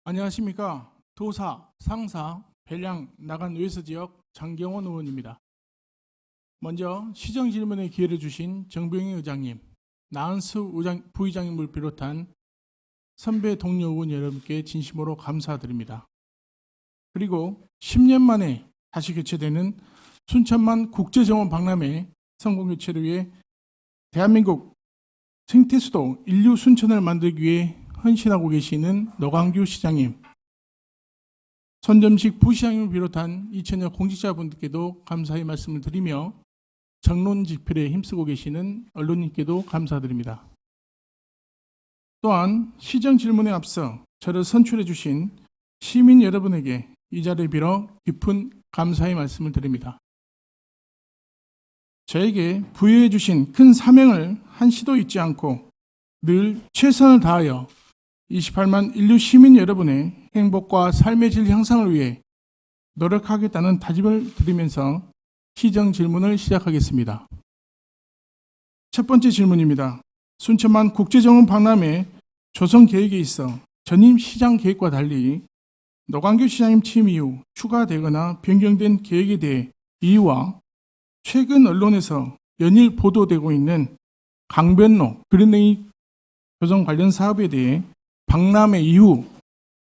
안녕하십니까. 도사, 상사, 배량, 나간 외서 지역 장경원 의원입니다. 먼저 시정 질문의 기회를 주신 정병희 의장님, 나은수 부의장님을 비롯한 선배 동료 의원 여러분께 진심으로 감사드립니다. 그리고 10년 만에 다시 개최되는 순천만 국제정원 박람회 성공 개최를 위해 대한민국 생태수도 인류 순천을 만들기 위해 헌신하고 계시는 노광규 시장님, 손점식 부시장님을 비롯한 이천여 공직자분들께도 감사의 말씀을 드리며 정론 집필에 힘쓰고 계시는 언론인께도 감사드립니다. 또한 시정 질문에 앞서 저를 선출해 주신 시민 여러분에게 이 자리를 빌어 깊은 감사의 말씀을 드립니다. 저에게 부여해 주신 큰 사명을 한시도 잊지 않고 늘 최선을 다하여 28만 인류 시민 여러분의 행복과 삶의 질 향상을 위해 노력하겠다는 다짐을 드리면서 시정 질문을 시작하겠습니다. 첫 번째 질문입니다. 순천만 국제정원 박람회 조성 계획에 있어 전임 시장 계획과 달리 노광규 시장님 취임 이후 추가되거나 변경된 계획에 대해 이유와 최근 언론에서 연일 보도되고 있는 강변로 그린레이 조성 관련 사업에 대해 박람회 이후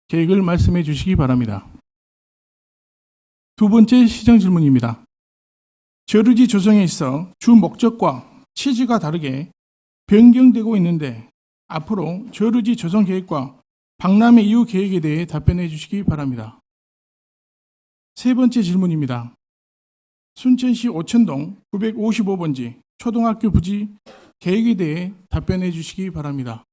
계획을 말씀해 주시기 바랍니다. 두 번째 시정 질문입니다. 저류지 조성에 있어 주 목적과 취지가 다르게 변경되고 있는데 앞으로 저류지 조성 계획과 박람회 이후 계획에 대해 답변해 주시기 바랍니다. 세 번째 질문입니다. 순천시 오천동 955번지 초등학교 부지 계획에 대해 답변해 주시기 바랍니다.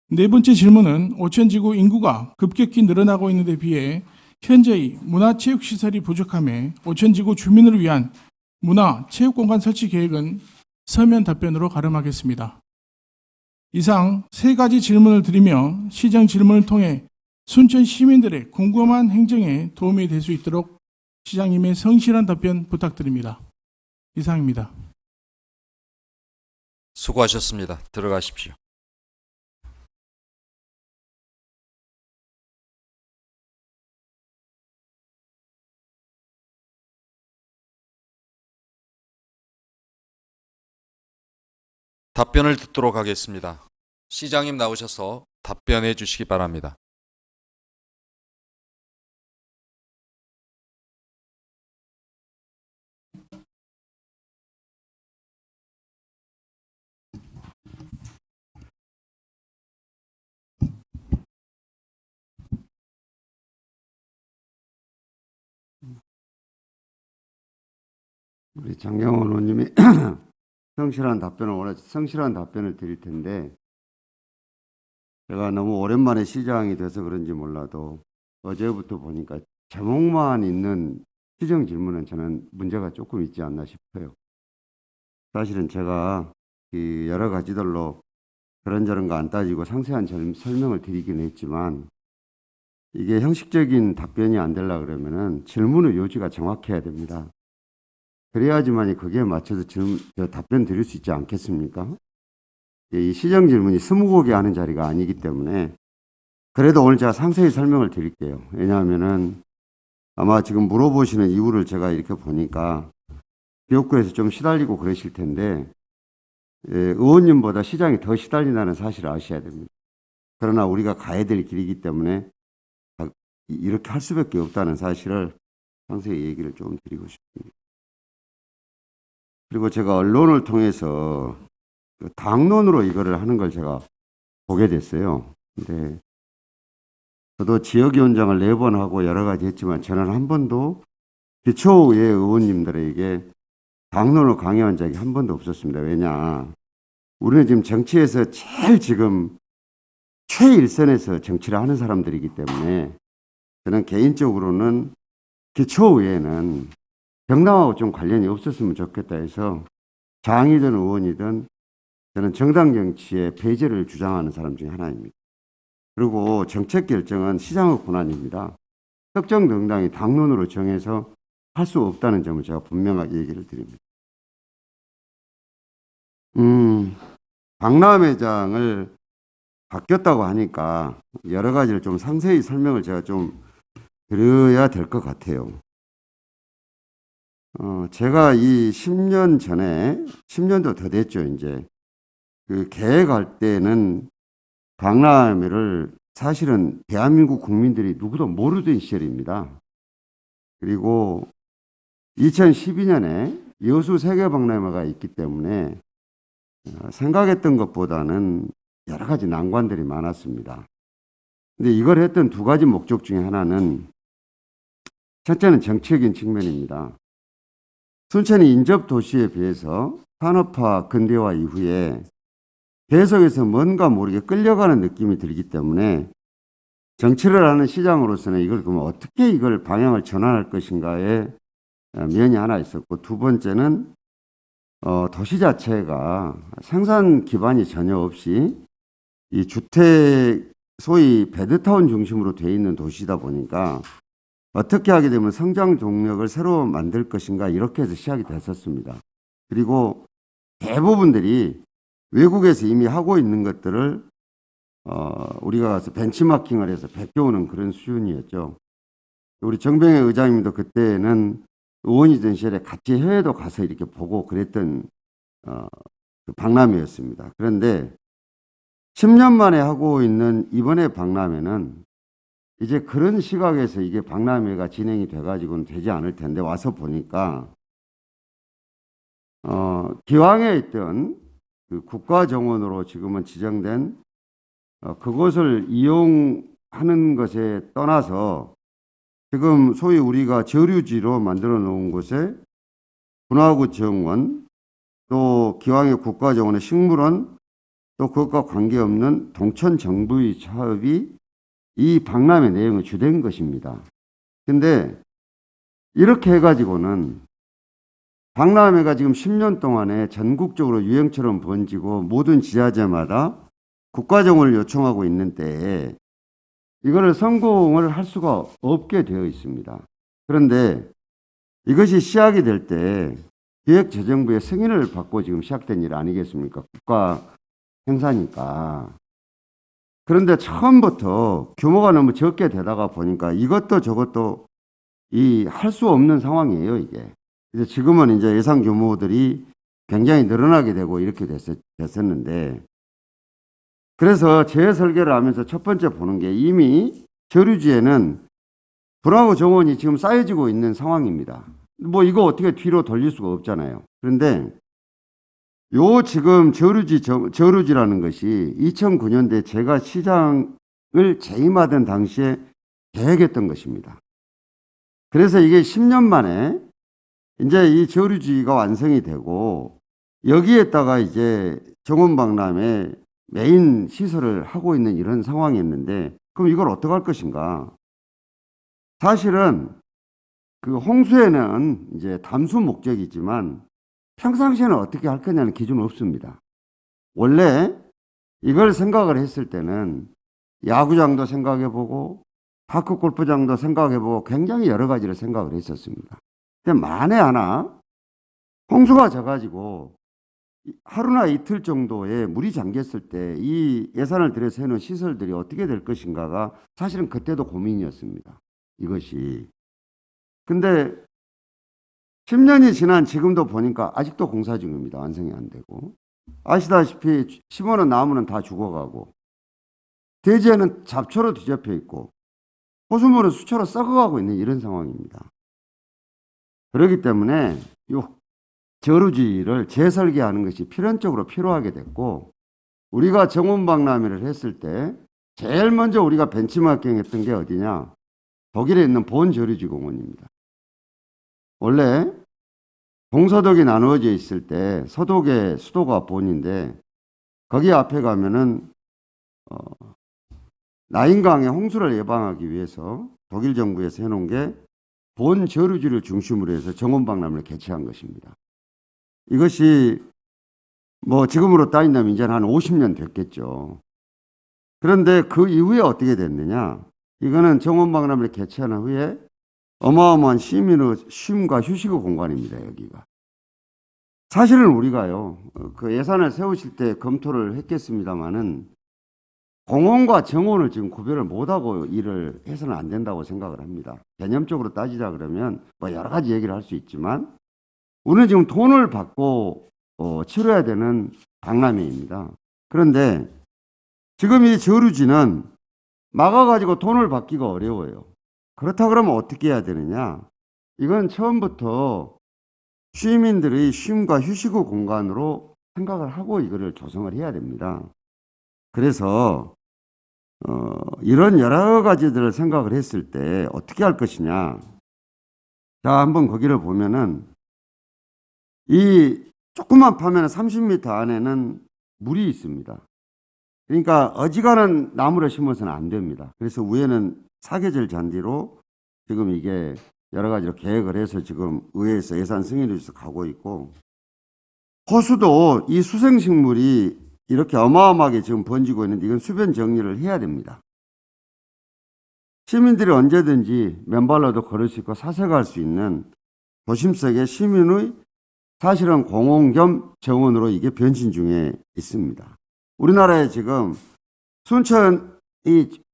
네 번째 질문은 오천지구 인구가 급격히 늘어나고 있는 데 비해 현재의 문화체육시설이 부족함에 오천지구 주민을 위한 문화체육공간 설치 계획은 서면 답변으로 가름하겠습니다. 이상 세 가지 질문을 드리며 시정 질문을 통해 순천 시민들의 궁금한 행정에 도움이 될 수 있도록 시장님의 성실한 답변 부탁드립니다. 이상입니다. 수고하셨습니다. 들어가십시오. 답변을 듣도록 하겠습니다. 시장님 나오셔서 답변해 주시기 바랍니다. 우리 장경원 의원님이 성실한 답변을 드릴 텐데 제가 너무 오랜만에 시장이 돼서 그런지 몰라도 어제부터 보니까 제목만 있는 시정 질문은 저는 문제가 조금 있지 않나 싶어요. 사실은 제가 여러 가지들로 그런저런 거 안 따지고 상세한 설명을 드리긴 했지만 이게 형식적인 답변이 안 되려고 그러면은 질문의 요지가 정확해야 됩니다. 그래야지만이 거기에 맞춰서 답변 드릴 수 있지 않겠습니까? 이 시정 질문이 스무고개 하는 자리가 아니기 때문에 그래도 오늘 제가 상세히 설명을 드릴게요. 왜냐하면은 아마 지금 물어보시는 이유를 제가 이렇게 보니까 지역구에서 좀 시달리고 그러실 텐데 의원님보다 시장이 더 시달린다는 사실을 아셔야 됩니다. 그러나 우리가 가야 될 길이기 때문에 이렇게 할 수밖에 없다는 사실을 상세히 얘기를 좀 드리고 싶습니다. 그리고 제가 언론을 통해서 당론으로 이거를 하는 걸 제가 보게 됐어요. 근데 저도 지역위원장을 4번 하고 여러 가지 했지만 저는 한 번도 기초의회 의원님들에게 당론을 강요한 적이 한 번도 없었습니다. 왜냐? 우리는 지금 정치에서 제일 지금 최일선에서 정치를 하는 사람들이기 때문에 저는 개인적으로는 기초의회는 정당하고 좀 관련이 없었으면 좋겠다 해서 장이든 의원이든 저는 정당 정치의 배제를 주장하는 사람 중에 하나입니다. 그리고 정책 결정은 시장의 권한입니다. 특정 정당이 당론으로 정해서 할 수 없다는 점을 제가 분명하게 얘기를 드립니다. 박람회장을 바뀌었다고 하니까 여러 가지를 좀 상세히 설명을 제가 좀 드려야 될 것 같아요. 제가 이 10년 전에, 10년도 더 됐죠, 이제. 그 계획할 때는 박람회를 사실은 대한민국 국민들이 누구도 모르던 시절입니다. 그리고 2012년에 여수 세계박람회가 있기 때문에 생각했던 것보다는 여러 가지 난관들이 많았습니다. 근데 이걸 했던 두 가지 목적 중에 하나는 첫째는 정치적인 측면입니다. 순천이 인접 도시에 비해서 산업화 근대화 이후에 계속해서 뭔가 모르게 끌려가는 느낌이 들기 때문에 정치를 하는 시장으로서는 이걸 그러면 어떻게 이걸 방향을 전환할 것인가에 면이 하나 있었고, 두 번째는 도시 자체가 생산 기반이 전혀 없이 이 주택 소위 베드타운 중심으로 되어 있는 도시다 보니까 어떻게 하게 되면 성장 동력을 새로 만들 것인가, 이렇게 해서 시작이 됐었습니다. 그리고 대부분들이 외국에서 이미 하고 있는 것들을 우리가 가서 벤치마킹을 해서 베껴오는 그런 수준이었죠. 우리 정병회 의장님도 그때는 의원이던 시절에 같이 해외도 가서 이렇게 보고 그랬던 그 박람회였습니다. 그런데 10년 만에 하고 있는 이번에 박람회는 이제 그런 시각에서 이게 박람회가 진행이 돼가지고는 되지 않을 텐데, 와서 보니까 기왕에 있던 그 국가정원으로 지금은 지정된 그것을 이용하는 것에 떠나서 지금 소위 우리가 저류지로 만들어 놓은 곳에 분화구 정원, 또 기왕의 국가정원의 식물원, 또 그것과 관계없는 동천 정부의 사업이 이 박람회 내용의 주된 것입니다. 근데 이렇게 해가지고는 박람회가 지금 10년 동안에 전국적으로 유행처럼 번지고 모든 지자체마다 국가정원을 요청하고 있는 때에 이거를 성공을 할 수가 없게 되어 있습니다. 그런데 이것이 시작이 될 때 기획재정부의 승인을 받고 지금 시작된 일 아니겠습니까? 국가 행사니까. 그런데 처음부터 규모가 너무 적게 되다가 보니까 이것도 저것도 할 수 없는 상황이에요, 이게. 그래서 지금은 이제 예산 규모들이 굉장히 늘어나게 되고 이렇게 됐었는데, 그래서 재설계를 하면서 첫 번째 보는 게 이미 저류지에는 분화구 정원이 지금 쌓여지고 있는 상황입니다. 뭐 이거 어떻게 뒤로 돌릴 수가 없잖아요. 그런데 요 지금 저류지라는 것이 2009년도에 제가 시장을 재임하던 당시에 계획했던 것입니다. 그래서 이게 10년 만에 이제 이 저류지가 완성이 되고 여기에다가 이제 정원박람회 메인 시설을 하고 있는 이런 상황이었는데, 그럼 이걸 어떻게 할 것인가? 사실은 그 홍수에는 이제 담수 목적이지만 평상시에는 어떻게 할 거냐는 기준은 없습니다. 원래 이걸 생각을 했을 때는 야구장도 생각해보고 파크 골프장도 생각해보고 굉장히 여러 가지를 생각을 했었습니다. 근데 만에 하나 홍수가 져가지고 하루나 이틀 정도에 물이 잠겼을 때 이 예산을 들여서 해놓은 시설들이 어떻게 될 것인가가 사실은 그때도 고민이었습니다. 이것이. 근데 10년이 지난 지금도 보니까 아직도 공사 중입니다. 완성이 안 되고. 아시다시피 심어놓은 나무는 다 죽어가고 대지에는 잡초로 뒤덮여 있고 호수물은 수초로 썩어가고 있는 이런 상황입니다. 그렇기 때문에 이 저루지를 재설계하는 것이 필연적으로 필요하게 됐고, 우리가 정원박람회를 했을 때 제일 먼저 우리가 벤치마킹 했던 게 어디냐? 독일에 있는 본 저류지 공원입니다. 원래 동서독이 나누어져 있을 때 서독의 수도가 본인데, 거기 앞에 가면은 나인강의 홍수를 예방하기 위해서 독일 정부에서 해놓은 게 본 저류지를 중심으로 해서 정원박람회를 개최한 것입니다. 이것이 뭐 지금으로 따진다면 이제 한 50년 됐겠죠. 그런데 그 이후에 어떻게 됐느냐? 이거는 정원박람회를 개최한 후에 어마어마한 쉼과 휴식의 공간입니다, 여기가. 사실은 우리가요, 그 예산을 세우실 때 검토를 했겠습니다마는 공원과 정원을 지금 구별을 못하고 일을 해서는 안 된다고 생각을 합니다. 개념적으로 따지자 그러면 뭐 여러 가지 얘기를 할 수 있지만 우리는 지금 돈을 받고 치러야 되는 박람회입니다. 그런데 지금 이 저루지는 막아가지고 돈을 받기가 어려워요. 그렇다 그러면 어떻게 해야 되느냐? 이건 처음부터 시민들의 쉼과 휴식의 공간으로 생각을 하고 이거를 조성을 해야 됩니다. 그래서 이런 여러 가지들을 생각을 했을 때 어떻게 할 것이냐. 자, 한번 거기를 보면은 이 조그만 파면 30m 안에는 물이 있습니다. 그러니까 어지간한 나무를 심어서는 안 됩니다. 그래서 위에는 사계절 잔디로 지금 이게 여러 가지로 계획을 해서 지금 의회에서 예산 승인을 해서 가고 있고, 호수도 이 수생식물이 이렇게 어마어마하게 지금 번지고 있는데 이건 수변 정리를 해야 됩니다. 시민들이 언제든지 맨발로도 걸을 수 있고 사색할 수 있는 도심 속의 시민의 사실은 공원 겸 정원으로 이게 변신 중에 있습니다. 우리나라에 지금 순천이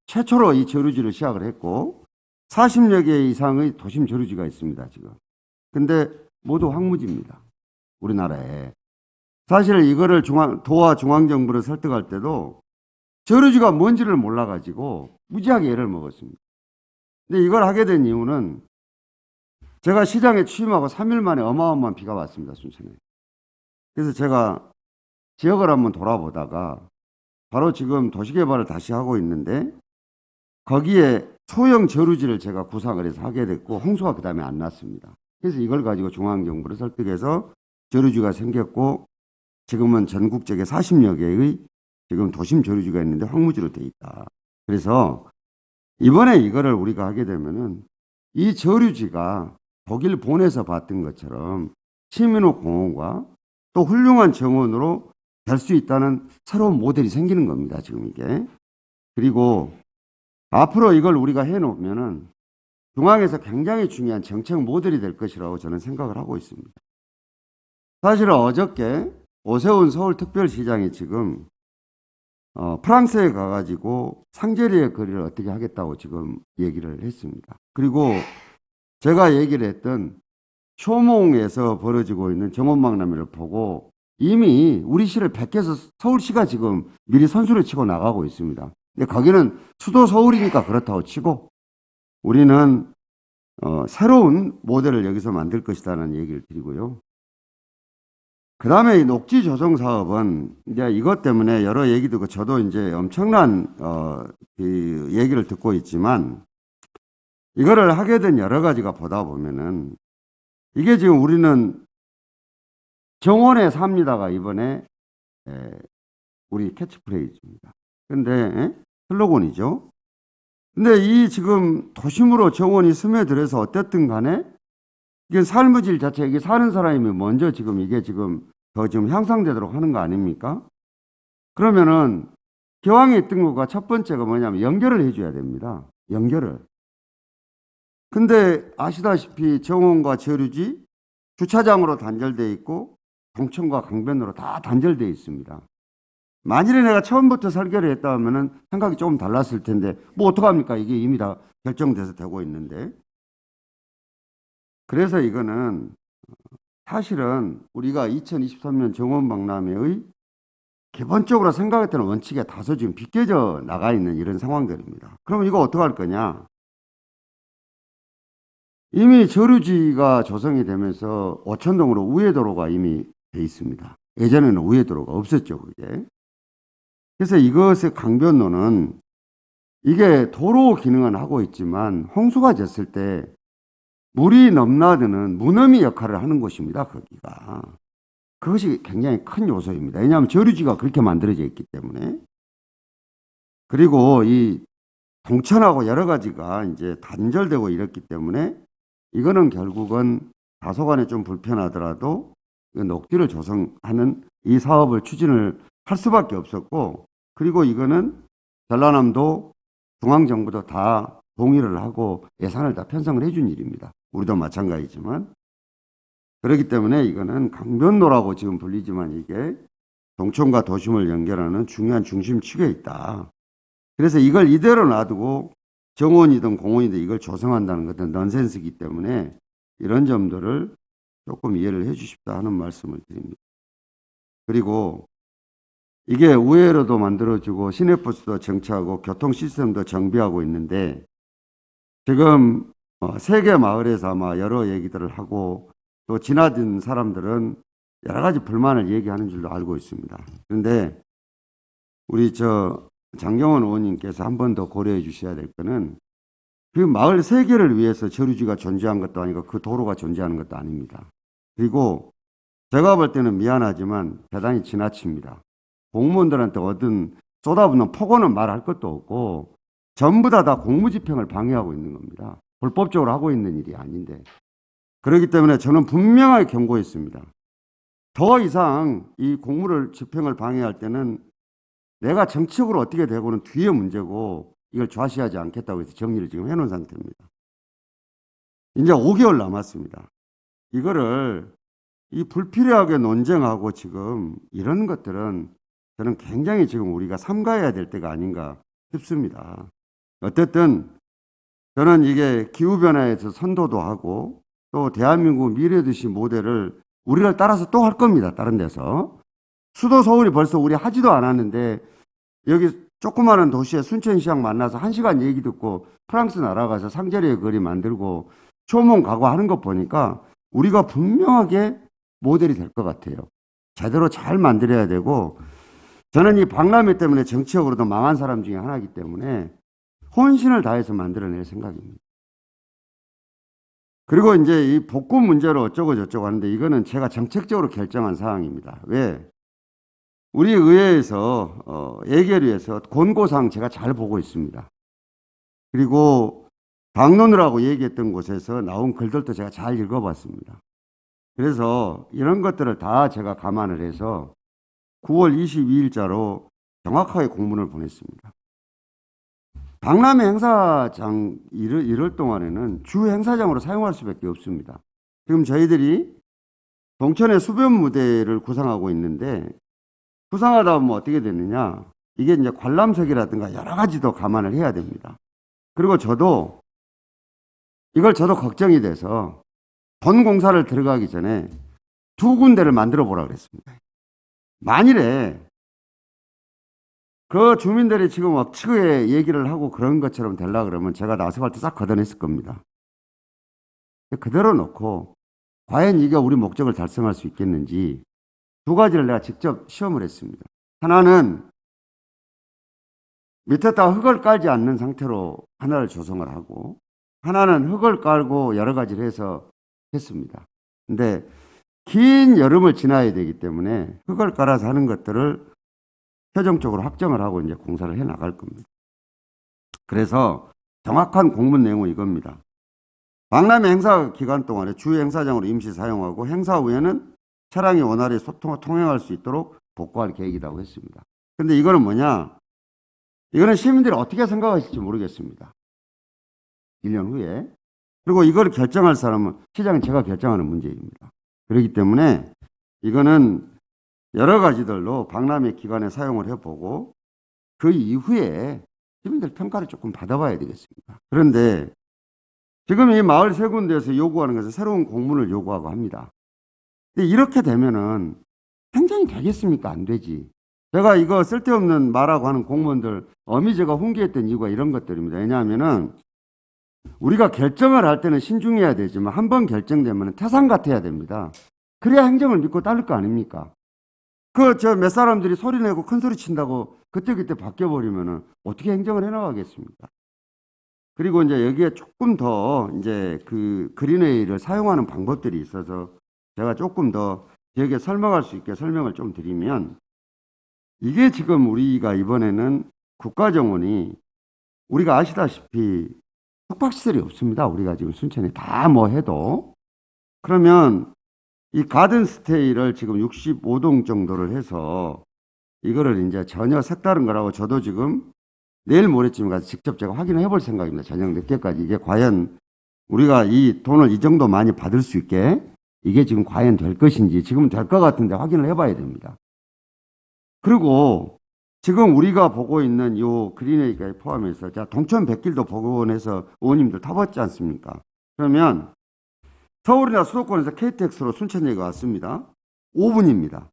최초로 이 저루지를 시작을 했고 40여 개 이상의 도심 저루지가 있습니다, 지금. 근데 모두 황무지입니다, 우리나라에. 사실 이거를 도와 중앙정부를 설득할 때도 저루지가 뭔지를 몰라가지고 무지하게 애를 먹었습니다. 근데 이걸 하게 된 이유는 제가 시장에 취임하고 3일 만에 어마어마한 비가 왔습니다, 순천에. 그래서 제가 지역을 한번 돌아보다가 바로 지금 도시개발을 다시 하고 있는데 거기에 소형 저루지를 제가 구상을 해서 하게 됐고 홍수가 그 다음에 안 났습니다. 그래서 이걸 가지고 중앙정부를 설득해서 저루지가 생겼고 지금은 전국적에 40여 개의 지금 도심 저루지가 있는데 황무지로 돼 있다. 그래서 이번에 이거를 우리가 하게 되면은 이 저루지가 독일 본에서 봤던 것처럼 시민의 공원과 또 훌륭한 정원으로 될 수 있다는 새로운 모델이 생기는 겁니다, 지금 이게. 그리고 앞으로 이걸 우리가 해놓으면은 중앙에서 굉장히 중요한 정책 모델이 될 것이라고 저는 생각을 하고 있습니다. 사실은 어저께 오세훈 서울특별시장이 지금 프랑스에 가가지고 상제리의 거리를 어떻게 하겠다고 지금 얘기를 했습니다. 그리고 제가 얘기를 했던 쇼몽에서 벌어지고 있는 정원박람회를 보고 이미 우리 시를 베껴서 서울시가 지금 미리 선수를 치고 나가고 있습니다. 근데 거기는 수도 서울이니까 그렇다고 치고 우리는 새로운 모델을 여기서 만들 것이라는 얘기를 드리고요. 그 다음에 이 녹지 조성 사업은 이제 이것 때문에 여러 얘기 듣고 저도 이제 엄청난 그 얘기를 듣고 있지만 이거를 하게 된 여러 가지가 보다 보면은 이게 지금 우리는 정원에 삽니다가 이번에 우리 캐치프레이즈입니다. 근데 슬로건이죠. 근데 이 지금 도심으로 정원이 스며들어서 어쨌든 간에 이게 삶의 질 자체, 이게 사는 사람이 먼저 지금 이게 지금 더 지금 향상되도록 하는 거 아닙니까? 그러면은 기왕에 있던 거가 첫 번째가 뭐냐면 연결을 해줘야 됩니다. 연결을. 근데 아시다시피 정원과 저류지 주차장으로 단절되어 있고 동천과 강변으로 다 단절되어 있습니다. 만일에 내가 처음부터 설계를 했다 하면은 생각이 조금 달랐을 텐데 뭐 어떡합니까? 이게 이미 다 결정돼서 되고 있는데. 그래서 이거는 사실은 우리가 2023년 정원박람회의 기본적으로 생각했던 원칙에 다소 지금 비껴져 나가 있는 이런 상황들입니다. 그럼 이거 어떡할 거냐? 이미 저류지가 조성이 되면서 오천동으로 우회도로가 이미 돼 있습니다. 예전에는 우회도로가 없었죠, 그게. 그래서 이것의 강변로는 이게 도로 기능은 하고 있지만 홍수가 졌을 때 물이 넘나드는 무너미 역할을 하는 곳입니다, 거기가. 그것이 굉장히 큰 요소입니다. 왜냐하면 저류지가 그렇게 만들어져 있기 때문에. 그리고 이 동천하고 여러 가지가 이제 단절되고 이랬기 때문에 이거는 결국은 다소간에 좀 불편하더라도 녹지를 조성하는 이 사업을 추진을 할 수밖에 없었고, 그리고 이거는 전라남도 중앙정부도 다 동의를 하고 예산을 다 편성을 해준 일입니다. 우리도 마찬가지지만. 그렇기 때문에 이거는 강변로라고 지금 불리지만 이게 동천과 도심을 연결하는 중요한 중심축에 있다. 그래서 이걸 이대로 놔두고 정원이든 공원이든 이걸 조성한다는 것은 넌센스이기 때문에 이런 점들을 조금 이해를 해 주십사 하는 말씀을 드립니다. 그리고 이게 우회로도 만들어주고 시내버스도 정차하고 교통 시스템도 정비하고 있는데 지금 세계 마을에서 아마 여러 얘기들을 하고 또 지나든 사람들은 여러 가지 불만을 얘기하는 줄로 알고 있습니다. 그런데 우리 장경원 의원님께서 한 번 더 고려해 주셔야 될 거는 그 마을 세계를 위해서 저류지가 존재한 것도 아니고 그 도로가 존재하는 것도 아닙니다. 그리고 제가 볼 때는 미안하지만 대단히 지나칩니다. 공무원들한테 얻은 쏟아붓는 폭언은 말할 것도 없고 전부 다 공무집행을 방해하고 있는 겁니다. 불법적으로 하고 있는 일이 아닌데. 그렇기 때문에 저는 분명하게 경고했습니다. 더 이상 이 공무를 집행을 방해할 때는 내가 정치적으로 어떻게 되고는 뒤에 문제고 이걸 좌시하지 않겠다고 해서 정리를 지금 해놓은 상태입니다. 이제 5개월 남았습니다. 이거를 이 불필요하게 논쟁하고 지금 이런 것들은 저는 굉장히 지금 우리가 삼가해야 될 때가 아닌가 싶습니다. 어쨌든 저는 이게 기후변화에서 선도도 하고 또 대한민국 미래도시 모델을 우리를 따라서 또 할 겁니다. 다른 데서. 수도 서울이 벌써 우리 하지도 않았는데 여기 조그마한 도시에 순천시장 만나서 1시간 얘기 듣고 프랑스 날아가서 상제리의 거리 만들고 초몽 가고 하는 것 보니까 우리가 분명하게 모델이 될 것 같아요. 제대로 잘 만들어야 되고 저는 이 박람회 때문에 정치적으로도 망한 사람 중에 하나이기 때문에 혼신을 다해서 만들어낼 생각입니다. 그리고 이제 이 복구 문제로 어쩌고 저쩌고 하는데 이거는 제가 정책적으로 결정한 사항입니다. 왜? 우리 의회에서 예결위에서 권고사항 제가 잘 보고 있습니다. 그리고 당론이라고 얘기했던 곳에서 나온 글들도 제가 잘 읽어봤습니다. 그래서 이런 것들을 다 제가 감안을 해서 9월 22일자로 정확하게 공문을 보냈습니다. 박람회 행사장 이럴 동안에는 주 행사장으로 사용할 수밖에 없습니다. 지금 저희들이 동천의 수변 무대를 구상하고 있는데 구상하다 보면 어떻게 되느냐, 이게 이제 관람석이라든가 여러 가지도 감안을 해야 됩니다. 그리고 이걸 저도 걱정이 돼서 본 공사를 들어가기 전에 2군데를 만들어 보라 그랬습니다. 만일에 그 주민들이 지금 억측에 얘기를 하고 그런 것처럼 되려고 그러면 제가 아스팔트 싹 걷어냈을 겁니다. 그대로 놓고 과연 이게 우리 목적을 달성할 수 있겠는지 2가지를 내가 직접 시험을 했습니다. 하나는 밑에다가 흙을 깔지 않는 상태로 하나를 조성을 하고 하나는 흙을 깔고 여러 가지를 해서 했습니다. 근데 긴 여름을 지나야 되기 때문에 흙을 깔아서 하는 것들을 최종적으로 확정을 하고 이제 공사를 해 나갈 겁니다. 그래서 정확한 공문 내용은 이겁니다. 박람회 행사 기간 동안에 주 행사장으로 임시 사용하고 행사 후에는 차량이 원활히 통행할 수 있도록 복구할 계획이라고 했습니다. 근데 이거는 뭐냐? 이거는 시민들이 어떻게 생각하실지 모르겠습니다. 1년 후에. 그리고 이걸 결정할 사람은 시장은 제가 결정하는 문제입니다. 그렇기 때문에 이거는 여러 가지들로 박람회 기간에 사용을 해보고 그 이후에 시민들 평가를 조금 받아봐야 되겠습니다. 그런데 지금 이 마을 3군데에서 요구하는 것은 새로운 공문을 요구하고 합니다. 근데 이렇게 되면은 행정이 되겠습니까? 안 되지. 제가 이거 쓸데없는 말하고 하는 공무원들 엄히 제가 훈계했던 이유가 이런 것들입니다. 왜냐하면은 우리가 결정을 할 때는 신중해야 되지만 한번 결정되면 태산 같아야 됩니다. 그래야 행정을 믿고 따를 거 아닙니까? 몇 사람들이 소리내고 큰 소리 친다고 그때그때 바뀌어버리면은 어떻게 행정을 해나가겠습니까? 그리고 이제 여기에 조금 더 이제 그 그린웨이를 사용하는 방법들이 있어서 제가 조금 더 여기에 설명할 수 있게 설명을 좀 드리면 이게 지금 우리가 이번에는 국가정원이 우리가 아시다시피 숙박시설이 없습니다. 우리가 지금 순천에 다 뭐 해도. 그러면 이 가든스테이를 지금 65동 정도를 해서 이거를 이제 전혀 색다른 거라고 저도 지금 내일 모레쯤 가서 직접 제가 확인을 해볼 생각입니다. 저녁 늦게까지. 이게 과연 우리가 이 돈을 이 정도 많이 받을 수 있게 이게 지금 과연 될 것인지 지금 될 것 같은데 확인을 해봐야 됩니다. 그리고 지금 우리가 보고 있는 요 그린웨이까지 포함해서 자 동천 백길도 복원해서 의원님들 타봤지 않습니까? 그러면 서울이나 수도권에서 KTX로 순천역에 왔습니다. 5분입니다.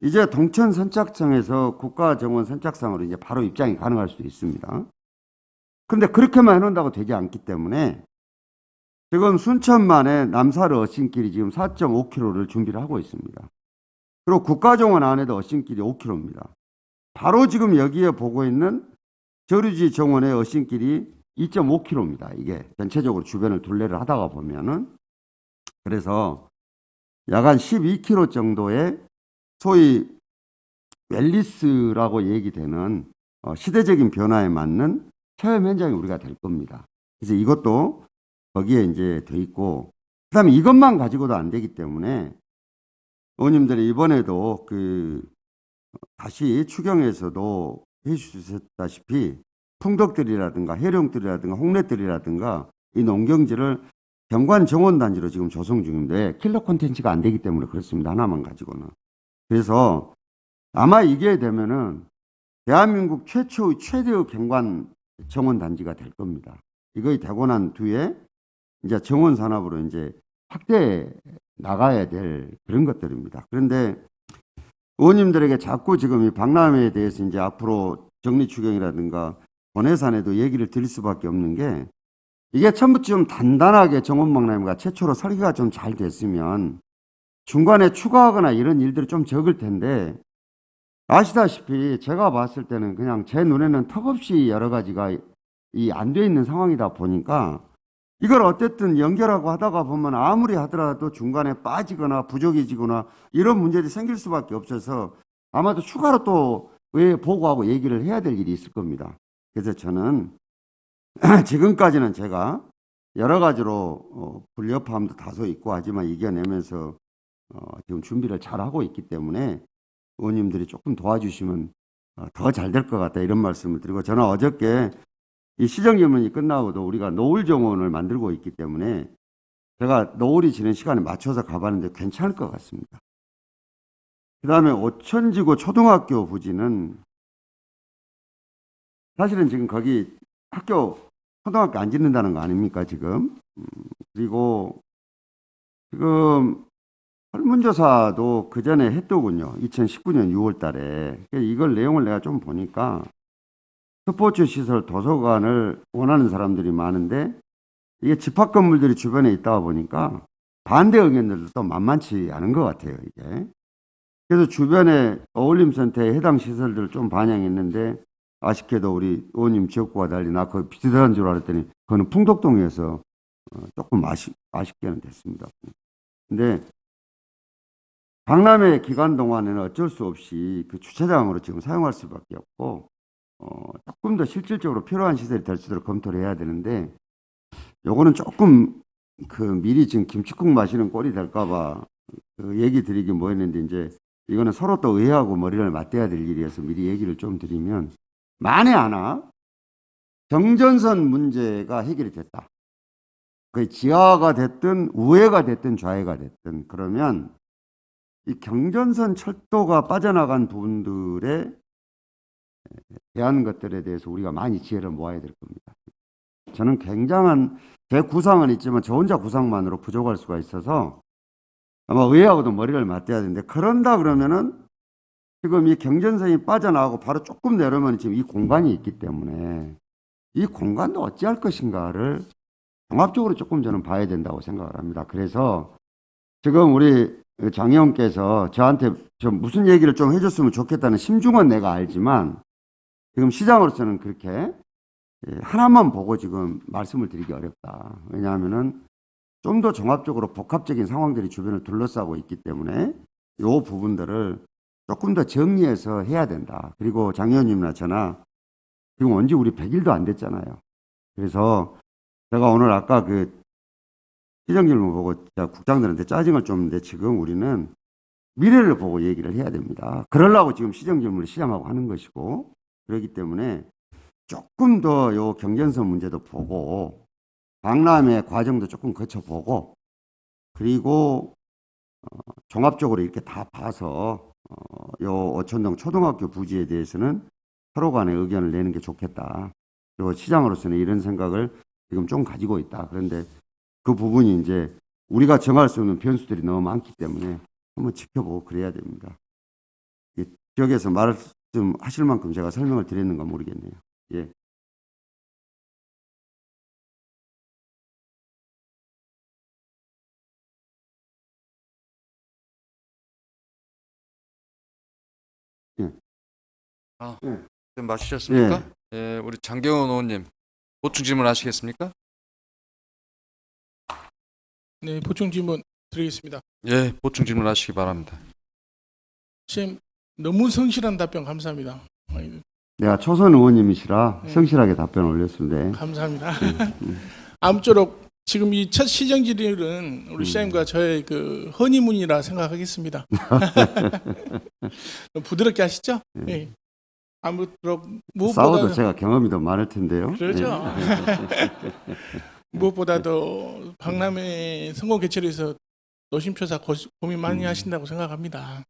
이제 동천 선착장에서 국가정원 선착장으로 이제 바로 입장이 가능할 수도 있습니다. 그런데 그렇게만 해놓는다고 되지 않기 때문에 지금 순천만에 남사르 어신길이 지금 4.5km를 준비를 하고 있습니다. 그리고 국가정원 안에도 어신길이 5km입니다. 바로 지금 여기에 보고 있는 저류지 정원의 어신길이 2.5km입니다. 이게 전체적으로 주변을 둘레를 하다가 보면은 그래서 약 한 12km 정도의 소위 웰리스라고 얘기되는 시대적인 변화에 맞는 체험 현장이 우리가 될 겁니다. 그래서 이것도 거기에 이제 돼 있고, 그다음에 이것만 가지고도 안 되기 때문에 의원님들이 이번에도 다시 추경에서도 해주셨다시피 풍덕들이라든가 해룡들이라든가 홍례들이라든가 이 농경지를 경관 정원 단지로 지금 조성 중인데 킬러 콘텐츠가 안 되기 때문에 그렇습니다. 하나만 가지고는. 그래서 아마 이게 되면은 대한민국 최초의 최대의 경관 정원 단지가 될 겁니다. 이거 되고 난 뒤에 이제 정원 산업으로 이제 확대해 나가야 될 그런 것들입니다. 그런데 의원님들에게 자꾸 지금 이 박람회에 대해서 이제 앞으로 정리추경이라든가 본회산에도 얘기를 드릴 수밖에 없는 게 이게 처음부터 좀 단단하게 정원박람회가 최초로 설계가 좀 잘 됐으면 중간에 추가하거나 이런 일들이 좀 적을 텐데 아시다시피 제가 봤을 때는 그냥 제 눈에는 턱없이 여러 가지가 안 돼 있는 상황이다 보니까 이걸 어쨌든 연결하고 하다가 보면 아무리 하더라도 중간에 빠지거나 부족해지거나 이런 문제들이 생길 수밖에 없어서 아마도 추가로 또 왜 보고하고 얘기를 해야 될 일이 있을 겁니다. 그래서 저는 지금까지는 제가 여러 가지로 불협화음도 다소 있고 하지만 이겨내면서 지금 준비를 잘하고 있기 때문에 의원님들이 조금 도와주시면 더 잘 될 것 같다 이런 말씀을 드리고, 저는 어저께 이 시정연문이 끝나고도 우리가 노을 정원을 만들고 있기 때문에 제가 노을이 지는 시간에 맞춰서 가봤는데 괜찮을 것 같습니다. 그 다음에 오천지구 초등학교 부지는 사실은 지금 거기 초등학교 안 짓는다는 거 아닙니까 지금. 그리고 지금 설문조사도 그 전에 했더군요. 2019년 6월 달에. 이걸 내용을 내가 좀 보니까 스포츠 시설 도서관을 원하는 사람들이 많은데 이게 집합 건물들이 주변에 있다 보니까 반대 의견들도 또 만만치 않은 것 같아요, 이게. 그래서 주변에 어울림센터에 해당 시설들을 좀 반영했는데 아쉽게도 우리 의원님 지역구와 달리 나 거의 비슷한 줄 알았더니 그거는 풍덕동에서 조금 아쉽게는 됐습니다. 근데 박람회 기간 동안에는 어쩔 수 없이 그 주차장으로 지금 사용할 수밖에 없고 조금 더 실질적으로 필요한 시설이 될 수 있도록 검토를 해야 되는데 요거는 조금 미리 지금 김치국 마시는 꼴이 될까봐 얘기 드리기 뭐 했는데 이제 이거는 서로 또 의회하고 머리를 맞대야 될 일이어서 미리 얘기를 좀 드리면, 만에 하나 경전선 문제가 해결이 됐다. 그 지하가 됐든 우회가 됐든 좌회가 됐든 그러면 이 경전선 철도가 빠져나간 부분들에 대한 것들에 대해서 우리가 많이 지혜를 모아야 될 겁니다. 저는 굉장한 제 구상은 있지만 저 혼자 구상만으로 부족할 수가 있어서 아마 의회하고도 머리를 맞대야 되는데, 그런다 그러면은 지금 이 경전선이 빠져나가고 바로 조금 내려면 지금 이 공간이 있기 때문에 이 공간도 어찌할 것인가를 종합적으로 조금 저는 봐야 된다고 생각을 합니다. 그래서 지금 우리 장 의원께서 저한테 좀 무슨 얘기를 좀 해줬으면 좋겠다는 심중은 내가 알지만 지금 시장으로서는 그렇게 하나만 보고 지금 말씀을 드리기 어렵다. 왜냐하면은 좀 더 종합적으로 복합적인 상황들이 주변을 둘러싸고 있기 때문에 이 부분들을 조금 더 정리해서 해야 된다. 그리고 장 의원님이나 저나 지금 온지 우리 100일도 안 됐잖아요. 그래서 제가 오늘 아까 시정질문 보고 국장들한테 짜증을 줬는데 지금 우리는 미래를 보고 얘기를 해야 됩니다. 그러려고 지금 시정질문을 시작하고 하는 것이고, 그렇기 때문에 조금 더 요 경전선 문제도 보고 박람회 과정도 조금 거쳐보고 그리고 종합적으로 이렇게 다 봐서 요 오천동 초등학교 부지에 대해서는 서로 간에 의견을 내는 게 좋겠다. 그리고 시장으로서는 이런 생각을 지금 좀 가지고 있다. 그런데 그 부분이 이제 우리가 정할 수 없는 변수들이 너무 많기 때문에 한번 지켜보고 그래야 됩니다. 이 지역에서 말씀하실 만큼 제가 설명을 드렸는가 모르겠네요. 예. 좀 마치셨습니까? 예, 우리 장경원 의원님 보충 질문 하시겠습니까? 네, 보충 질문 드리겠습니다. 예, 보충 질문 하시기 바랍니다. 시장님, 너무 성실한 답변 감사합니다. 내가 초선 의원님이시라 네. 성실하게 답변 올렸습니다. 감사합니다. 아무쪼록 지금 이 첫 시정질의는 우리 시장님과 저의 그 허니문이라 생각하겠습니다. 부드럽게 하시죠? 네. 아무쪼록 싸워도 무엇보다 제가 경험이 더 많을 텐데요. 그렇죠. 예. 무엇보다도 박람회 성공 개최를 위해서 노심초사 고민 많이 하신다고 생각합니다.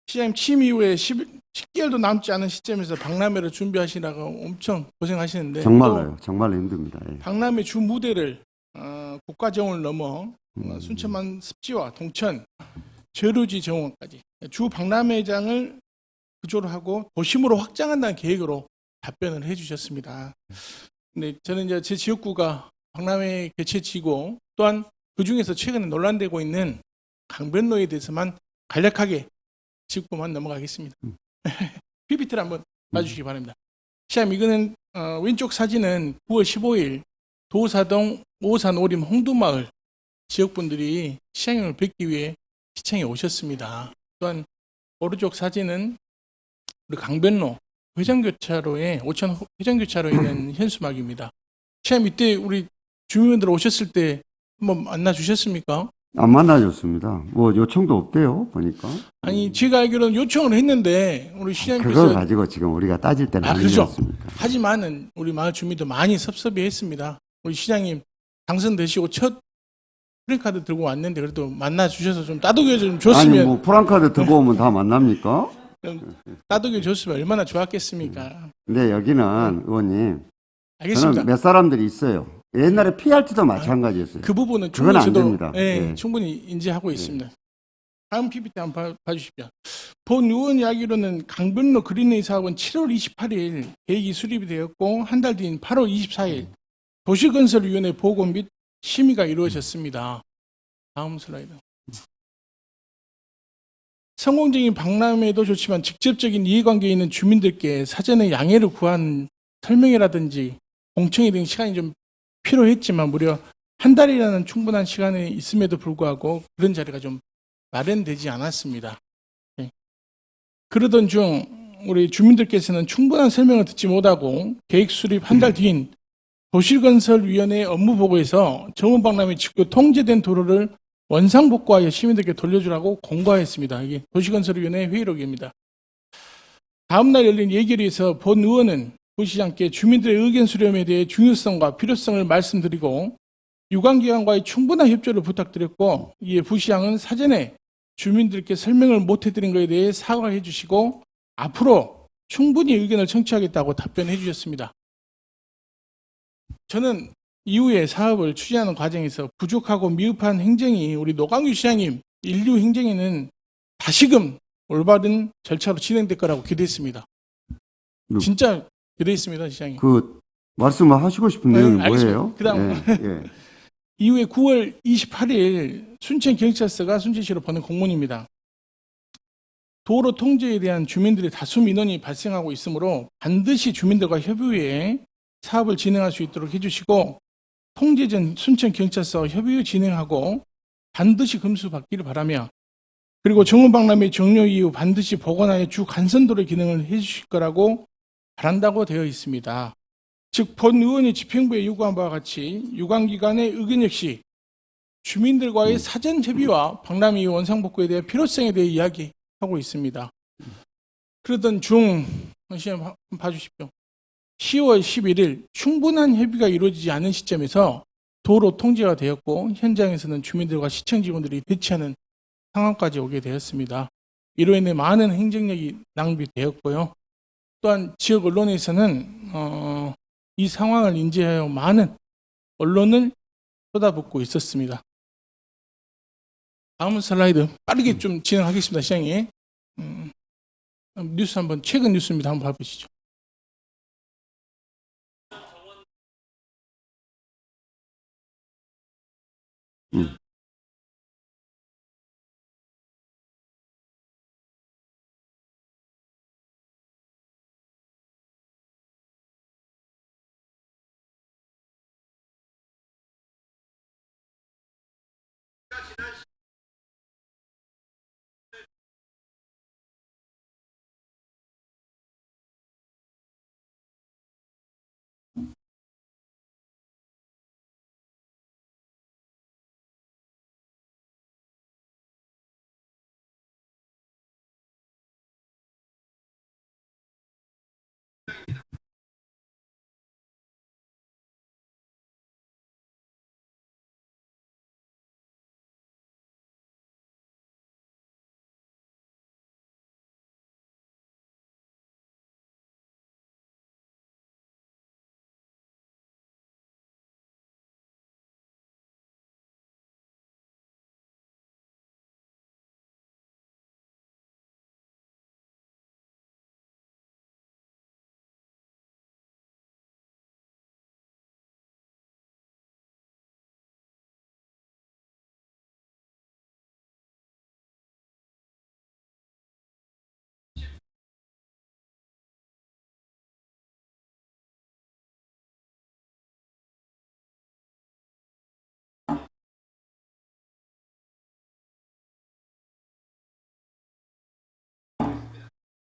시장님 취임 이후에 10개월도 남지 않은 시점에서 박람회를 준비하시다가 엄청 고생하시는데 정말로요. 정말로 힘듭니다. 예. 박람회 주 무대를 국가정원을 넘어 순천만 습지와 동천, 저류지 정원까지 주 박람회장을 구조를 하고 도심으로 확장한다는 계획으로 답변을 해주셨습니다. 근데 저는 이제 제 지역구가 박람회 개최지고 또한 그 중에서 최근에 논란되고 있는 강변로에 대해서만 간략하게 짚고만 넘어가겠습니다. PPT를 한번 봐주시기 바랍니다. 시장님, 이거는 왼쪽 사진은 9월 15일 도사동 오산 오림 홍두마을 지역분들이 시장님을 뵙기 위해 시청에 오셨습니다. 또한 오른쪽 사진은 우리 강변로 회전교차로에 오천 회전교차로에 있는 현수막입니다. 시장님, 이때 우리 주민분들 오셨을 때 한번 만나 주셨습니까? 안 만나줬습니다. 뭐 요청도 없대요. 보니까. 아니, 제가 알기로는 요청을 했는데 우리 그걸 시장님께서 가지고 지금 우리가 따질 때는 그렇죠. 아니었습니까? 하지만은 우리 마을 주민도 많이 섭섭해했습니다. 우리 시장님 당선되시고 첫 프랜카드 들고 왔는데 그래도 만나 주셔서 좀 따뜻해 좀 아니 줬으면 뭐 프랑카드 들고 오면 다 만납니까? 따뜻해 줬으면 얼마나 좋았겠습니까? 근데 여기는 의원님, 알겠습니다. 저는 몇 사람들이 있어요. 옛날에 PRT도 마찬가지였어요. 그 부분은 그건 충분히 안 저도 됩니다. 예, 예. 충분히 인지하고 있습니다. 다음 PPT 한번 봐주십시오. 본 의원 이야기로는 강변로 그린웨이 사업은 7월 28일 계획이 수립이 되었고 한 달 뒤인 8월 24일 도시건설위원회 보고 및 심의가 이루어졌습니다. 다음 슬라이드. 성공적인 박람회도 좋지만 직접적인 이해관계에 있는 주민들께 사전에 양해를 구한 설명회라든지 공청회 등 시간이 좀 필요했지만 무려 한 달이라는 충분한 시간이 있음에도 불구하고 그런 자리가 좀 마련되지 않았습니다. 네. 그러던 중 우리 주민들께서는 충분한 설명을 듣지 못하고 계획 수립 한 달 뒤인 도시건설위원회 업무보고에서 정원박람회 직후 통제된 도로를 원상복구하여 시민들께 돌려주라고 공고하였습니다. 이게 도시건설위원회 회의록입니다. 다음날 열린 예결위에서 본 의원은 부시장께 주민들의 의견 수렴에 대해 중요성과 필요성을 말씀드리고 유관기관과의 충분한 협조를 부탁드렸고 이에 부시장은 사전에 주민들께 설명을 못해드린 것에 대해 사과해 주시고 앞으로 충분히 의견을 청취하겠다고 답변해 주셨습니다. 저는 이후에 사업을 추진하는 과정에서 부족하고 미흡한 행정이 우리 노광규 시장님 인류 행정에는 다시금 올바른 절차로 진행될 거라고 기대했습니다. 진짜 기대했습니다, 시장님. 그 말씀을 하시고 싶은 내용이 알겠습니다. 뭐예요? 그다음 예. 이후에 9월 28일 순천경찰서가 순천시로 보낸 공문입니다. 도로 통제에 대한 주민들의 다수 민원이 발생하고 있으므로 반드시 주민들과 협의해 사업을 진행할 수 있도록 해주시고 통제 전 순천경찰서 협의 후 진행하고 반드시 금수받기를 바라며 그리고 정원박람회 종료 이후 반드시 복원하여 주 간선도로 기능을 해주실 거라고 바란다고 되어 있습니다. 즉, 본 의원이 집행부에 요구한 바와 같이 유관기관의 의견 역시 주민들과의 사전 협의와 박람회 원상복구에 대한 필요성에 대해 이야기하고 있습니다. 그러던 중, 시험 한번 봐주십시오. 10월 11일 충분한 협의가 이루어지지 않은 시점에서 도로 통제가 되었고 현장에서는 주민들과 시청 직원들이 대치하는 상황까지 오게 되었습니다. 이로 인해 많은 행정력이 낭비되었고요. 또한 지역 언론에서는 이 상황을 인지하여 많은 언론을 쏟아붓고 있었습니다. 다음 슬라이드 빠르게 좀 진행하겠습니다. 시장님. 뉴스 한번 최근 뉴스입니다. 한번 봐보시죠.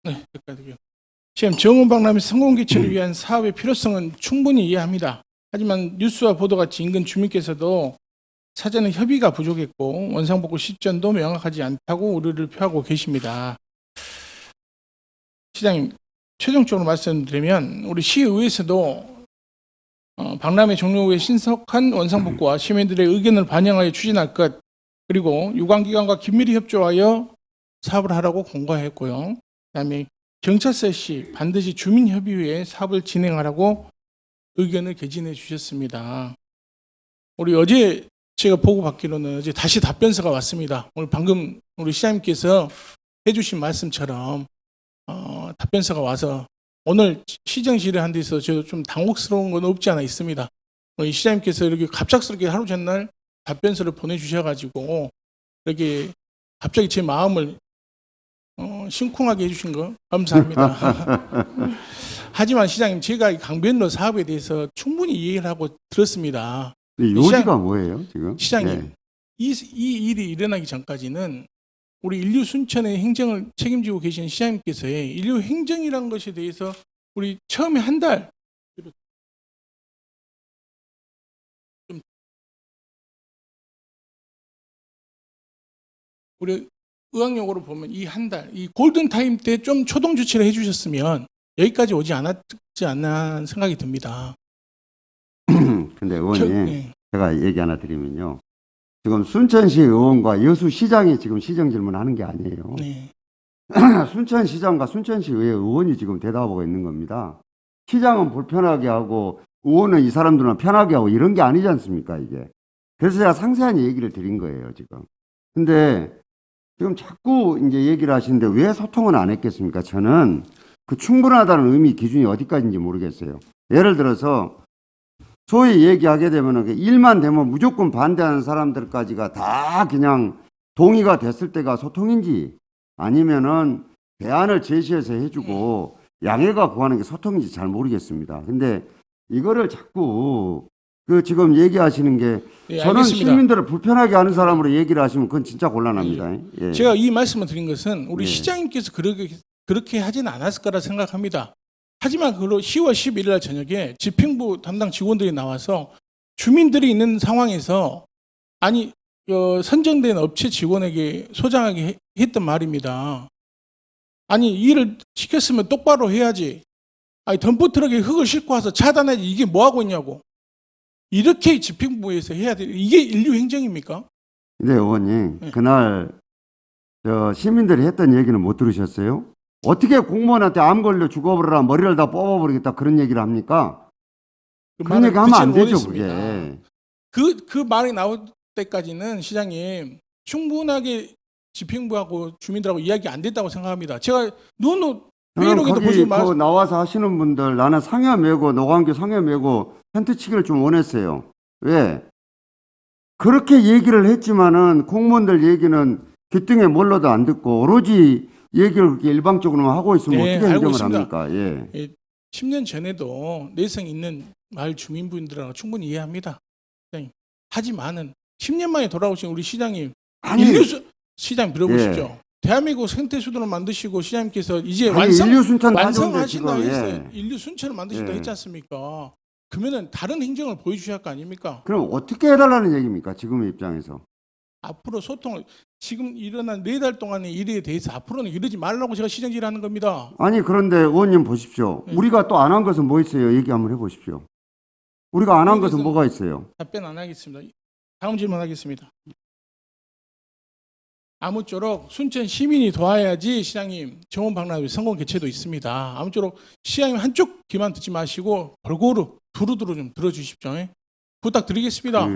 네, 여기까지요. 지금 정원박람회 성공 개최를 위한 사업의 필요성은 충분히 이해합니다. 하지만 뉴스와 보도가 인근 주민께서도 사전에 협의가 부족했고 원상복구 시점도 명확하지 않다고 우려를 표하고 계십니다. 시장님, 최종적으로 말씀드리면 우리 시의회에서도 박람회 종료 후에 신속한 원상복구와 시민들의 의견을 반영하여 추진할 것, 그리고 유관기관과 긴밀히 협조하여 사업을 하라고 공고했고요. 그다음에 경찰서 시 반드시 주민협의회에 사업을 진행하라고 의견을 개진해 주셨습니다. 우리 어제 제가 보고받기로는 어제 다시 답변서가 왔습니다. 오늘 방금 우리 시장님께서 해주신 말씀처럼 답변서가 와서 오늘 시정실에 한 데서 저 좀 당혹스러운 건 없지 않아 있습니다. 우리 시장님께서 이렇게 갑작스럽게 하루 전날 답변서를 보내주셔가지고 이렇게 갑자기 제 마음을 심쿵하게 해주신 거 감사합니다. 하지만 시장님, 제가 이 강변로 사업에 대해서 충분히 이해를 하고 들었습니다. 요지가 뭐예요, 지금? 시장님, 네. 이 일이 일어나기 전까지는 우리 인류 순천의 행정을 책임지고 계신 시장님께서의 인류 행정이라는 것에 대해서 우리 처음에 한 달, 우리 의학용어로 보면 이 한 달, 이 골든타임 때 좀 초동 조치를 해주셨으면 여기까지 오지 않았지 않나 생각이 듭니다. 근데 의원님, 네. 제가 얘기 하나 드리면요. 지금 순천시 의원과 여수시장이 지금 시정 질문하는 게 아니에요. 네. 순천시장과 순천시 의회 의원이 지금 대답하고 있는 겁니다. 시장은 불편하게 하고 의원은 이 사람들은 편하게 하고 이런 게 아니지 않습니까, 이게. 그래서 제가 상세한 얘기를 드린 거예요, 지금. 근데 지금 자꾸 이제 얘기를 하시는데 왜 소통은 안 했겠습니까? 저는 그 충분하다는 의미 기준이 어디까지인지 모르겠어요. 예를 들어서 소위 얘기하게 되면은 일만 되면 무조건 반대하는 사람들까지가 다 그냥 동의가 됐을 때가 소통인지 아니면은 대안을 제시해서 해주고 양해가 구하는 게 소통인지 잘 모르겠습니다. 근데 이거를 자꾸 그 지금 얘기하시는 게 네, 저는 알겠습니다. 시민들을 불편하게 하는 사람으로 얘기를 하시면 그건 진짜 곤란합니다. 예. 제가 이 말씀을 드린 것은 우리 예. 시장님께서 그렇게 하지는 않았을 거라 생각합니다. 하지만 그로 10월 11일 날 저녁에 집행부 담당 직원들이 나와서 주민들이 있는 상황에서 아니 선정된 업체 직원에게 소장하게 했던 말입니다. 아니 일을 시켰으면 똑바로 해야지. 아니 덤프트럭에 흙을 싣고 와서 차단하지 이게 뭐 하고 있냐고. 이렇게 집행부에서 해야 돼. 이게 인류 행정입니까? 근데 의원님 네. 그날 시민들이 했던 얘기는 못 들으셨어요? 어떻게 공무원한테 암 걸려 죽어버려라 머리를 다 뽑아버리겠다 그런 얘기를 합니까? 그런 얘기 하면 안 되죠, 그게. 그 말이 나올 때까지는 시장님 충분하게 집행부하고 주민들하고 이야기 안 됐다고 생각합니다. 제가 저는 회의록에도 거기 보시면 그 나와서 하시는 분들 나는 상여 메고 노관규 상여 메고 텐트 치기를 좀 원했어요. 왜? 그렇게 얘기를 했지만은 공무원들 얘기는 귀등에 몰라도 안 듣고 오로지 얘기를 그렇게 일방적으로만 하고 있으면 네, 어떻게 알고 인정을 있습니다. 합니까? 예. 10년 전에도 내성 있는 마을 주민분들하고 충분히 이해합니다. 시장님. 하지만은 10년 만에 돌아오신 우리 시장님 아니, 시장 들어보십시오. 대한민국 생태 수도를 만드시고 시장님께서 이제 아니 인류 순천 가져온데 완성하신다 지금 했어요. 인류 순천을 만드신다 예. 했지 않습니까? 그러면은 다른 행정을 보여주셔야 할 거 아닙니까? 그럼 어떻게 해달라는 얘기입니까? 지금의 입장에서. 앞으로 소통을 지금 일어난 4달 동안의 일에 대해서 앞으로는 이러지 말라고 제가 시정질을 하는 겁니다. 아니 그런데 의원님 보십시오. 네. 우리가 또 안 한 것은 뭐 있어요? 얘기 한번 해보십시오. 우리가 안 한 것은 그것은 뭐가 있어요? 답변 안 하겠습니다. 다음 질문 하겠습니다. 아무쪼록 순천 시민이 도와야지 시장님 정원 박람회 성공 개최도 있습니다. 아무쪼록 시장님 한쪽 귀만 듣지 마시고 골고루 두루두루 좀 들어주십시오. 예? 부탁드리겠습니다.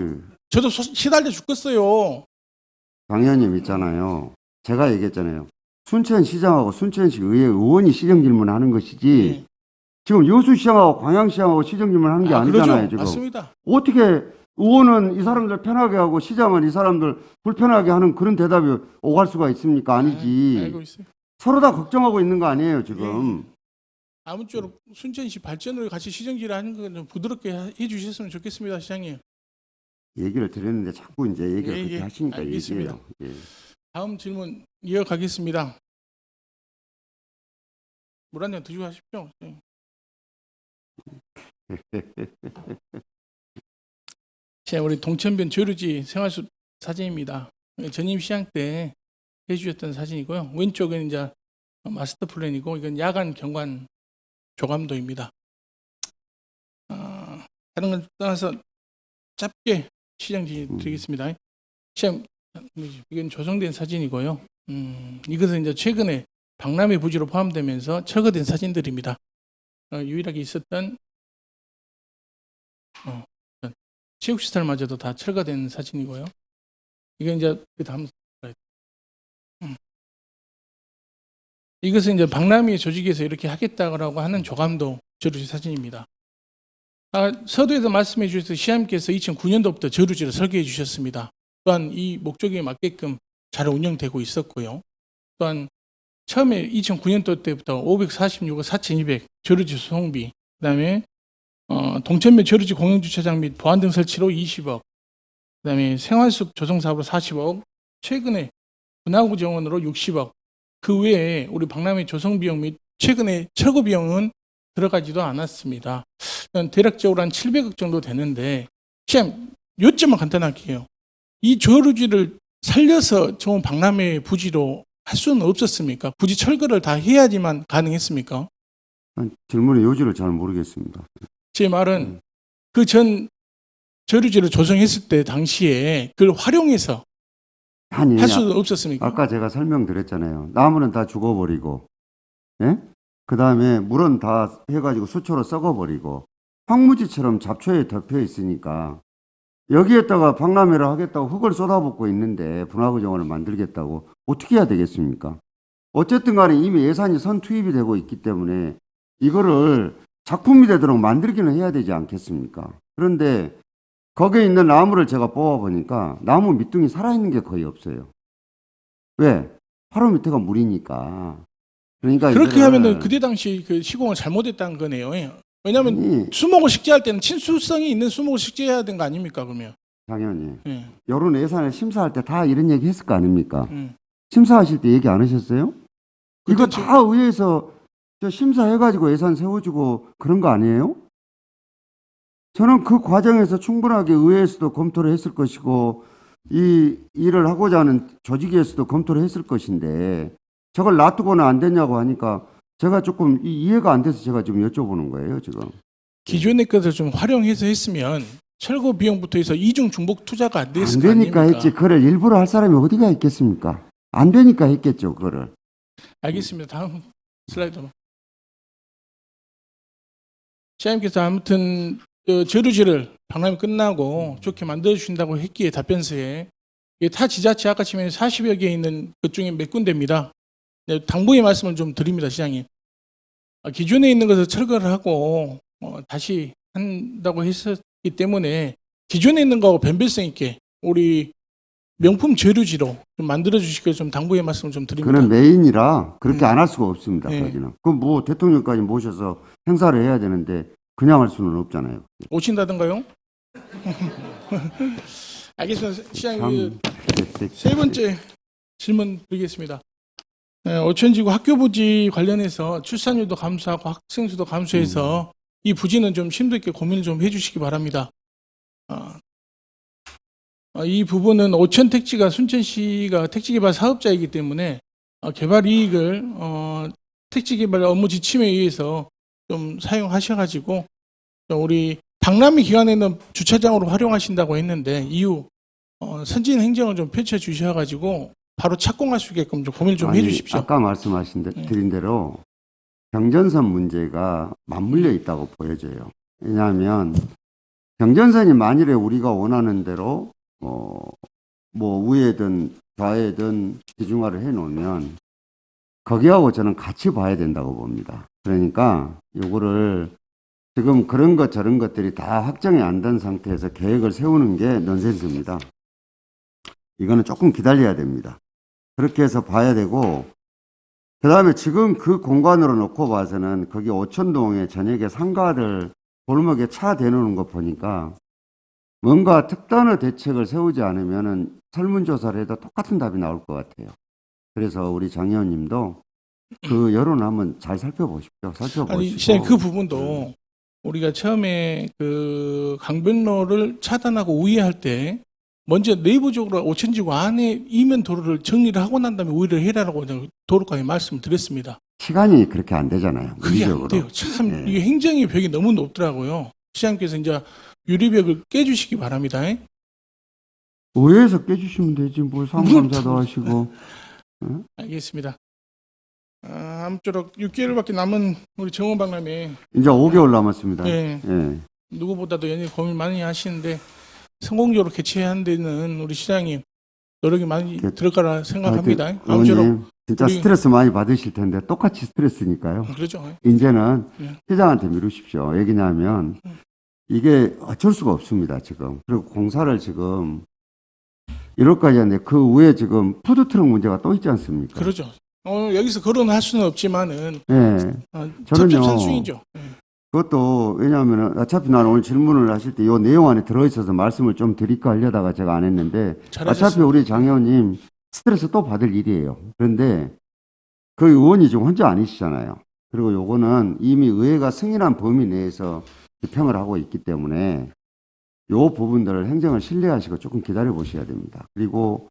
저도 시달려 죽겠어요. 강 의원님 있잖아요. 제가 얘기했잖아요. 순천시장하고 순천시 의회 의원이 시정 질문하는 것이지 예. 지금 여수시장하고 광양시장하고 시정 질문하는 게 아니잖아요. 그러죠. 지금. 맞습니다. 어떻게 의원은 이 사람들 편하게 하고 시장은 이 사람들 불편하게 하는 그런 대답이 오갈 수가 있습니까? 아니지. 알고 있어요. 서로 다 걱정하고 있는 거 아니에요 지금. 아무쪼록 순천시 발전을 같이 시정질을 하는 건 좀 부드럽게 해주셨으면 좋겠습니다, 시장님. 얘기를 드렸는데 자꾸 이제 얘기를 예, 그렇게 예. 하시니까 알겠습니다. 얘기해요. 예. 다음 질문 이어가겠습니다. 물 한 잔 드시고 하십시오. 예. 자, 우리 동천변 조류지 생활숲 사진입니다. 전임 시장 때 해주셨던 사진이고요. 왼쪽은 이제 마스터 플랜이고 이건 야간 경관 조감도입니다. 다른 건 떠나서 짧게 시장 드리겠습니다. 시장 이건 조성된 사진이고요. 이것은 이제 최근에 박람회 부지로 포함되면서 철거된 사진들입니다. 유일하게 있었던 체육시설마저도 다 철거된 사진이고요. 이게 이제 그 다음 이것은 이제 박람회 조직에서 이렇게 하겠다고 하는 조감도 저루지 사진입니다. 서두에서 말씀해 주셔서 시장님께서 2009년도부터 저루지를 설계해 주셨습니다. 또한 이 목적에 맞게끔 잘 운영되고 있었고요. 또한 처음에 2009년도 때부터 546억 4,200 저루지 수송비, 그다음에 동천면 저루지 공영주차장 및 보안 등 설치로 20억, 그다음에 생활숲 조성 사업으로 40억, 최근에 분화구 정원으로 60억, 그 외에 우리 박람회 조성 비용 및 최근에 철거 비용은 들어가지도 않았습니다. 대략적으로 한 700억 정도 되는데, 시장 요점만 간단하게 해요. 이 저루지를 살려서 좋은 박람회 부지로 할 수는 없었습니까? 굳이 철거를 다 해야지만 가능했습니까? 질문의 요지를 잘 모르겠습니다. 제 말은 그 전 저류지를 조성했을 때 당시에 그걸 활용해서 아니, 할 수는 없었습니까? 아까 제가 설명드렸잖아요. 나무는 다 죽어버리고, 예? 그 다음에 물은 다 해가지고 수초로 썩어버리고, 황무지처럼 잡초에 덮여 있으니까, 여기에다가 박람회를 하겠다고 흙을 쏟아붓고 있는데, 분화구 정원을 만들겠다고, 어떻게 해야 되겠습니까? 어쨌든 간에 이미 예산이 선 투입이 되고 있기 때문에, 이거를 작품이 되도록 만들기는 해야 되지 않겠습니까? 그런데, 거기에 있는 나무를 제가 뽑아보니까 나무 밑둥이 살아있는 게 거의 없어요. 왜? 바로 밑에가 물이니까. 그러니까 그렇게 하면은 그때 당시 그 시공을 잘못했다는 거네요. 왜냐하면 수목을 식재할 때는 친수성이 있는 수목을 식재해야 되는 거 아닙니까? 그러면 당연히 예. 여론 예산을 심사할 때 다 이런 얘기 했을 거 아닙니까? 예. 심사하실 때 얘기 안 하셨어요? 이거 그때 다 의회에서 심사해가지고 예산 세워주고 그런 거 아니에요? 저는 그 과정에서 충분하게 의회에서도 검토를 했을 것이고 이 일을 하고자 하는 조직에서도 검토를 했을 것인데 저걸 놔두고는 안 되냐고 하니까 제가 조금 이해가 안 돼서 제가 지금 여쭤보는 거예요, 지금. 기존의 것을 좀 활용해서 했으면 철거 비용부터 해서 이중 중복 투자가 안 됐을 안 거 되니까 아닙니까? 했지. 그걸 일부러 할 사람이 어디가 있겠습니까? 안 되니까 했겠죠, 그거를. 알겠습니다. 다음 슬라이드로. 시장님께서 아무튼 그 저류지를 박람회 끝나고 좋게 만들어주신다고 했기에 답변서에 이게 타 지자체 아까 치면 40여 개 있는 그 중에 몇 군데입니다. 네, 당부의 말씀을 좀 드립니다, 시장님. 기존에 있는 것을 철거를 하고 다시 한다고 했었기 때문에 기존에 있는 거하고 변별성 있게 우리 명품 저류지로 좀 만들어 주시길 좀 당부의 말씀을 좀 드립니다. 그는 메인이라 그렇게 안 할 수가 없습니다. 네. 거기는. 그럼 뭐 대통령까지 모셔서 행사를 해야 되는데 그냥 할 수는 없잖아요. 오신다던가요? 알겠습니다. 시장님 참, 세 번째 질문 드리겠습니다. 오천지구 학교 부지 관련해서 출산율도 감소하고 학생 수도 감소해서 이 부지는 좀 심도 있게 고민을 좀 해주시기 바랍니다. 이 부분은 오천 택지가 순천시가 택지개발 사업자이기 때문에 개발 이익을 택지개발 업무 지침에 의해서 좀 사용하셔가지고 우리 박람회 기간에는 주차장으로 활용하신다고 했는데 이후 선진 행정을 좀 펼쳐 주셔가지고 바로 착공할 수 있게끔 좀 고민을 좀 아니, 해주십시오. 아까 말씀하신 드린 대로 경전선 문제가 맞물려 있다고 보여져요. 왜냐하면 경전선이 만일에 우리가 원하는 대로 뭐 우회든 좌회든 지중화를 해놓으면 거기하고 저는 같이 봐야 된다고 봅니다. 그러니까 요거를 지금 그런 것 저런 것들이 다 확정이 안 된 상태에서 계획을 세우는 게 넌센스입니다. 이거는 조금 기다려야 됩니다. 그렇게 해서 봐야 되고, 그 다음에 지금 그 공간으로 놓고 봐서는 거기 오천동에 저녁에 상가들 골목에 차 대놓는 거 보니까 뭔가 특단의 대책을 세우지 않으면은 설문조사를 해도 똑같은 답이 나올 것 같아요. 그래서 우리 장 의원님도 그 여론 한번 잘 살펴보십시오. 살펴보시고. 아니, 시장님 그 부분도 우리가 처음에 그 강변로를 차단하고 우회할 때 먼저 내부적으로 오천지구 안에 이면 도로를 정리를 하고 난 다음에 우회를 해라라고 도로과에 말씀을 드렸습니다. 시간이 그렇게 안 되잖아요. 그게 안 물리적으로. 돼요. 참 네. 이게 행정의 벽이 너무 높더라고요. 시장님께서 이제 유리벽을 깨주시기 바랍니다. 의회에서 깨주시면 되지 뭘 상감사도 하시고. 알겠습니다. 아무쪼록 6개월밖에 남은 우리 정원박람회 이제 5개월 남았습니다. 예, 예. 누구보다도 연일 고민 많이 하시는데 성공적으로 개최한 데는 우리 시장님 노력이 많이 들어가라 생각합니다. 아무쪼록 의원님 진짜 우리- 스트레스 많이 받으실 텐데 똑같이 스트레스니까요. 그렇죠. 이제는 예. 시장한테 미루십시오. 왜냐하면 이게 어쩔 수가 없습니다. 지금. 그리고 공사를 지금 1월까지 하는데 그 후에 지금 푸드트럭 문제가 또 있지 않습니까? 그러죠. 여기서 거론할 수는 없지만은 예. 저는요. 첩첩산중이죠. 예. 그것도 왜냐하면 어차피 나는 오늘 질문을 하실 때 이 내용 안에 들어있어서 말씀을 좀 드릴까 하려다가 제가 안 했는데 잘하셨습니다. 어차피 우리 장 의원님 스트레스 또 받을 일이에요. 그런데 그 의원이 지금 혼자 아니시잖아요. 그리고 요거는 이미 의회가 승인한 범위 내에서 집행을 하고 있기 때문에 요 부분들을 행정을 신뢰하시고 조금 기다려 보셔야 됩니다. 그리고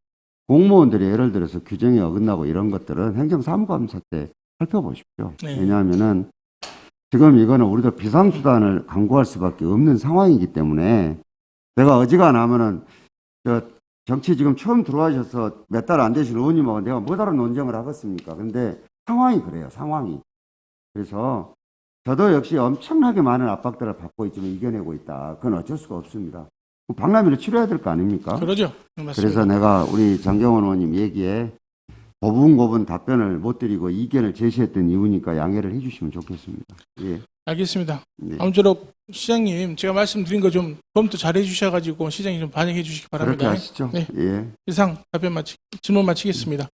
공무원들이 예를 들어서 규정에 어긋나고 이런 것들은 행정사무감사 때 살펴보십시오. 네. 왜냐하면은 지금 이거는 우리도 비상수단을 강구할 수밖에 없는 상황이기 때문에 제가 어지간하면은 정치 지금 처음 들어와셔서 몇 달 안 되신 의원님하고 내가 뭐 다른 논쟁을 하겠습니까? 근데 상황이 그래요, 상황이. 그래서 저도 역시 엄청나게 많은 압박들을 받고 있지만 이겨내고 있다. 그건 어쩔 수가 없습니다. 박람회를 치러야 될 거 아닙니까? 그러죠. 맞습니다. 그래서 내가 우리 장경원 의원님 얘기에 고분고분 답변을 못 드리고 이견을 제시했던 이유니까 양해를 해주시면 좋겠습니다. 예. 알겠습니다. 네. 아무쪼록 시장님 제가 말씀드린 거 좀 검토 잘 해주셔가지고 시장님 좀 반영해 주시기 그렇게 바랍니다. 하시죠. 네. 예. 이상 답변 질문 마치겠습니다.